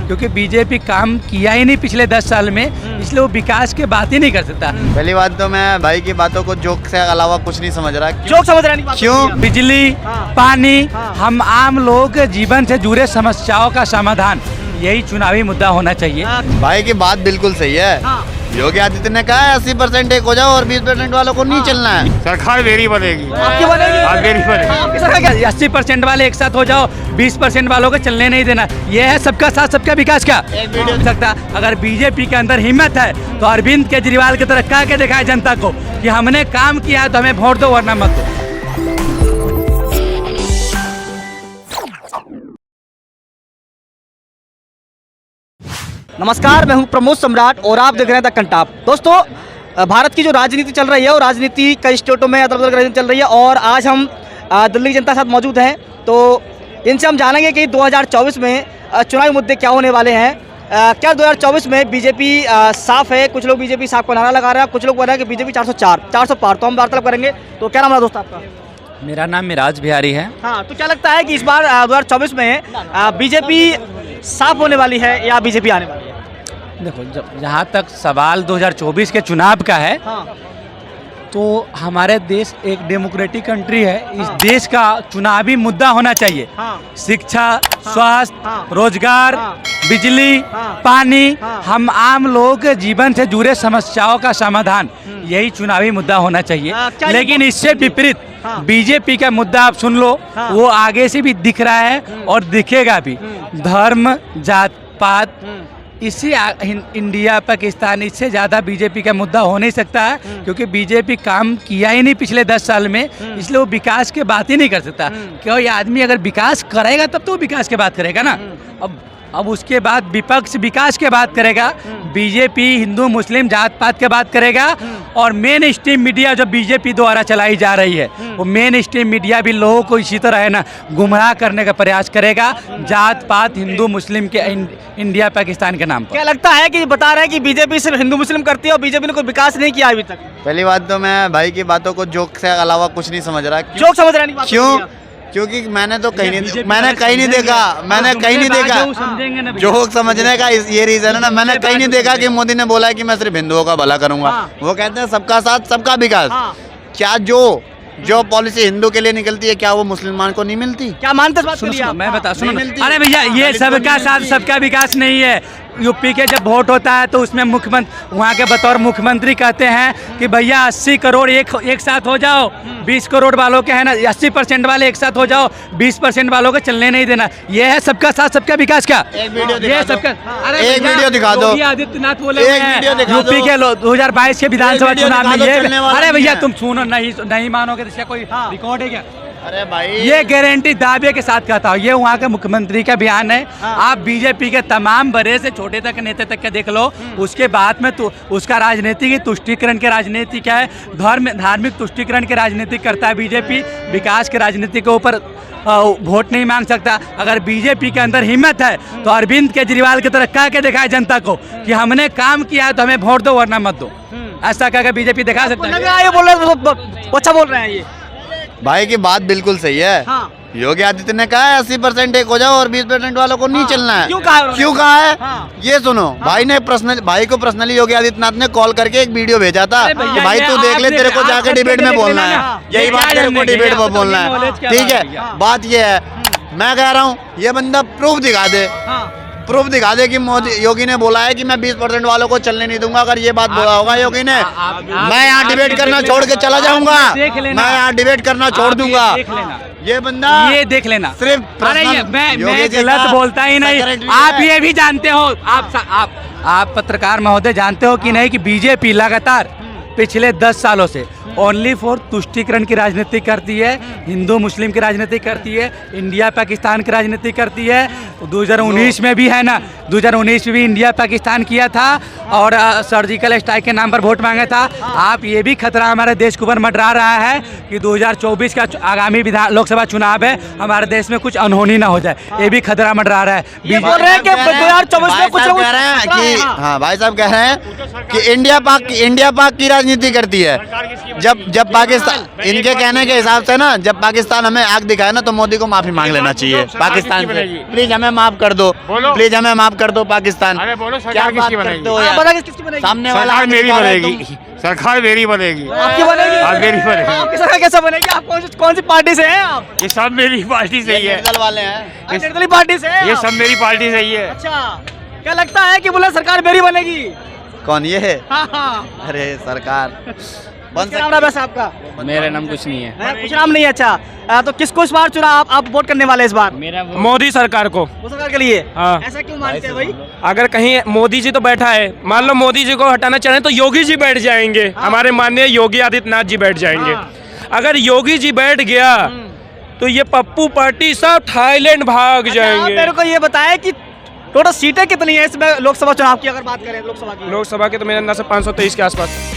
क्योंकि बीजेपी काम किया ही नहीं पिछले 10 साल में, इसलिए वो विकास की बात ही नहीं कर सकता। पहली बात तो मैं भाई की बातों को जोक से अलावा कुछ नहीं समझ रहा। जोक समझ रहे नहीं? क्यों? बिजली, पानी, हम आम लोग के जीवन से जुड़े समस्याओं का समाधान, यही चुनावी मुद्दा होना चाहिए। भाई की बात बिल्कुल सही है। योगी आदित्य ने कहा है 80% एक हो जाओ और 20% वालों को नहीं चलना है। सरकार मेरी बनेगी। आपकी बनेगी? हाँ, मेरी बनेगी। आपकी सरकार क्या? 80% वाले एक साथ हो जाओ, 20% वालों को चलने नहीं देना, ये है सबका साथ सबका विकास का। हो सकता अगर बीजेपी के अंदर हिम्मत है तो अरविंद केजरीवाल की तरह कह के दिखाए जनता को कि हमने काम किया है तो हमें वोट दो वरना मत दो। नमस्कार, मैं हूं प्रमोद सम्राट और आप देख रहे हैं द कंटाप। दोस्तों, भारत की जो राजनीति चल रही है और राजनीति कई स्टेटों में अदल बदल राजनीति चल रही है और आज हम दिल्ली की जनता के साथ मौजूद हैं, तो इनसे हम जानेंगे कि 2024 में चुनावी मुद्दे क्या होने वाले हैं। क्या 2024 में बीजेपी साफ है? कुछ लोग बीजेपी साफ का नारा लगा रहे हैं, कुछ लोग बोल रहे हैं कि बीजेपी 400 पार। तो हम वार्तालाप करेंगे। तो क्या नाम है दोस्त आपका? मेरा नाम मिराज बिहारी है। हाँ, तो क्या लगता है कि इस बार 2024 में बीजेपी साफ होने वाली है या बीजेपी आने वाली है? देखो, जहाँ तक सवाल 2024 के चुनाव का है, तो हमारे देश एक डेमोक्रेटिक कंट्री है। इस देश का चुनावी मुद्दा होना चाहिए। शिक्षा, स्वास्थ्य, रोजगार, बिजली, पानी, हम आम लोगों के जीवन से जुड़े समस्याओं का समाधान, यही चुनावी मुद्दा होना चाहिए। लेकिन इससे विपरीत बीजेपी का मुद्दा आप सुन लो, वो आगे से भी दिख रहा है और दिखेगा भी। धर्म, जात पात, इसी इंडिया पाकिस्तान, इससे ज़्यादा बीजेपी का मुद्दा हो नहीं सकता है, क्योंकि बीजेपी काम किया ही नहीं पिछले 10 साल में, इसलिए वो विकास की बात ही नहीं कर सकता। कोई आदमी अगर विकास करेगा तब तो वो विकास की बात करेगा ना। अब उसके बाद विपक्ष विकास की बात करेगा, बीजेपी हिंदू मुस्लिम जात पात की बात करेगा, और मेन स्ट्रीम मीडिया जो बीजेपी द्वारा चलाई जा रही है, वो मेन स्ट्रीम मीडिया भी लोगों को इसी तरह है ना गुमराह करने का प्रयास करेगा, जात पात हिंदू मुस्लिम के इंडिया पाकिस्तान के नाम पर। क्या लगता है कि बता रहे हैं कि बीजेपी सिर्फ हिंदू मुस्लिम करती है और बीजेपी ने कोई विकास नहीं किया अभी तक? पहली बात तो मैं भाई की बातों को जोक से अलावा कुछ नहीं समझ रहा। जोक समझ रहे नहीं? क्यों? क्योंकि मैंने तो कहीं नहीं देखा, जोक समझने का ये रीजन है ना। मैंने कहीं नहीं देखा कि मोदी ने बोला है कि मैं सिर्फ हिंदुओं का भला करूंगा। वो कहते हैं सबका साथ सबका विकास। क्या जो पॉलिसी हिंदू के लिए निकलती है, क्या वो मुसलमान को नहीं मिलती? क्या मानते हैं इस बात को? सुनो, मैं बता सुनो। नहीं मिलती। अरे भैया, ये सबका साथ सबका विकास नहीं है। यूपी के जब वोट होता है तो उसमें मुख्यमंत्री वहाँ के बतौर मुख्यमंत्री कहते हैं कि भैया 80 करोड़ एक साथ हो जाओ, 20 करोड़ वालों के है ना 80% वाले एक साथ हो जाओ, 20% वालों को चलने नहीं देना। ये है सबका साथ सबका विकास का। एक वीडियो ये सबका एक वीडियो दिखा दो। योगी आदित्यनाथ बोले एक वीडियो दिखा यूपी दो। के 2022 के विधानसभा चुनाव में ये। चलने वाला अरे नहीं भैया है। तुम सुनो, नहीं मानोगे तो इसका कोई रिकॉर्ड है क्या? अरे भाई, ये गारंटी दावे के साथ कहता हूँ, ये वहाँ के मुख्यमंत्री का बयान है। आप बीजेपी के तमाम बड़े से छोटे तक नेता तक का देख लो, उसके बाद में तो उसका राजनीति की तुष्टिकरण की राजनीति क्या है, धार्मिक तुष्टिकरण की राजनीति करता है बीजेपी। विकास की राजनीति के ऊपर वोट नहीं मांग सकता। अगर बीजेपी के अंदर हिम्मत है तो अरविंद केजरीवाल की तरह कह के दिखाए जनता को कि हमने काम किया है तो हमें वोट दो वरना मत दो। ऐसा कह के बीजेपी दिखा सकता है। ये बोल रहे हैं, अच्छा बोल रहे हैं ये भाई की बात बिल्कुल सही है। योगी आदित्य ने कहा है 80% एक हो जाओ और 20% वालों को नहीं चलना है। क्यों कहा है उन्होंने? क्यों कहा है? ये सुनो, भाई को पर्सनली योगी आदित्यनाथ ने कॉल करके एक वीडियो भेजा था कि भाई तू देख ले, तेरे को जाके डिबेट में बोलना है। यही बात तेरे को डिबेट में बोलना है, ठीक है? बात ये है, मैं कह रहा हूँ ये बंदा प्रूफ दिखा दे कि योगी ने बोला है कि मैं 20% वालों को चलने नहीं दूंगा। अगर ये बात बोला होगा योगी ने, मैं यहाँ डिबेट करना छोड़ के चला जाऊंगा, मैं यहाँ डिबेट करना छोड़ दूंगा। ये बंदा ये देख लेना सिर्फ अरे मैं गलत बोलता ही नहीं। आप ये भी जानते हो, आप पत्रकार महोदय जानते हो कि नहीं कि बीजेपी लगातार पिछले 10 सालों से ओनली फॉर तुष्टिकरण की राजनीति करती है, हिंदू मुस्लिम की राजनीति करती है, इंडिया पाकिस्तान की राजनीति करती है। 2019 में भी है ना, 2019 में भी इंडिया पाकिस्तान किया था और सर्जिकल स्ट्राइक के नाम पर वोट मांगा था। आप ये भी खतरा हमारे देश के ऊपर मंडरा रहा है कि 2024 का आगामी लोकसभा चुनाव है, हमारे देश में कुछ अनहोनी ना हो जाए, ये भी खतरा मंडरा रहा है। ये बोल रहे हैं कि 2024 में कुछ लोग कह रहे हैं कि हाँ, भाई साहब कह रहे हैं कि इंडिया पाक की राजनीति करती है। जब पाकिस्तान, इनके कहने के हिसाब से ना, जब पाकिस्तान हमें आग दिखाए ना तो मोदी को माफी मांग लेना चाहिए पाकिस्तान से। प्लीज हमें माफ कर दो, प्लीज हमें माफ कर दो पाकिस्तान। अरे बोलो क्या सरकार बात किसकी करते बनेगी? हो हाँ, यार? बता किसकी बनेगी? सामने वाला सरकार आग मेरी दिखा रहा है, बनेगी, सरकार मेरी बनेगी। आपकी बनेगी? हाँ, मेरी बनेगी। आपकी सरकार कैसे बनेगी? आप कौन सी पार्टी से हैं आप? ये सब मेरी पार्टी से ही है, निर्दल वाले हैं। आप निर्दलीय पार्टी से हैं ये आप? सब मेरी पार्टी से ही है। अच्छा, क्या लगता है कि बोला सरकार मेरी बनेगी? कौन ये है? हाँ हाँ। अरे सरकार बन क्या नाम रहा वैसे आपका? मेरा नाम कुछ नहीं है। कुछ नाम नहीं है। अच्छा, तो किसको इस बार चुना आप वोट करने वाले इस बार? मेरा मोदी सरकार को। वो सरकार के लिए? हाँ। ऐसा क्यों मानते हैं भाई? अगर कहीं मोदी जी तो बैठा है, मान लो मोदी जी को हटाना चाहें तो योगी जी बैठ जाएंगे, हमारे माननीय योगी आदित्यनाथ जी बैठ जाएंगे। हाँ। अगर योगी जी बैठ गया तो ये पप्पू पार्टी सब थाईलैंड भाग अच्छा, आप जाएंगे। मेरे को ये बताएं कि टोटल सीटें कितनी है इसमें लोकसभा चुनाव की, अगर बात करें लोकसभा की? लोकसभा के तो मेरे अंदाज से 523 के आसपास।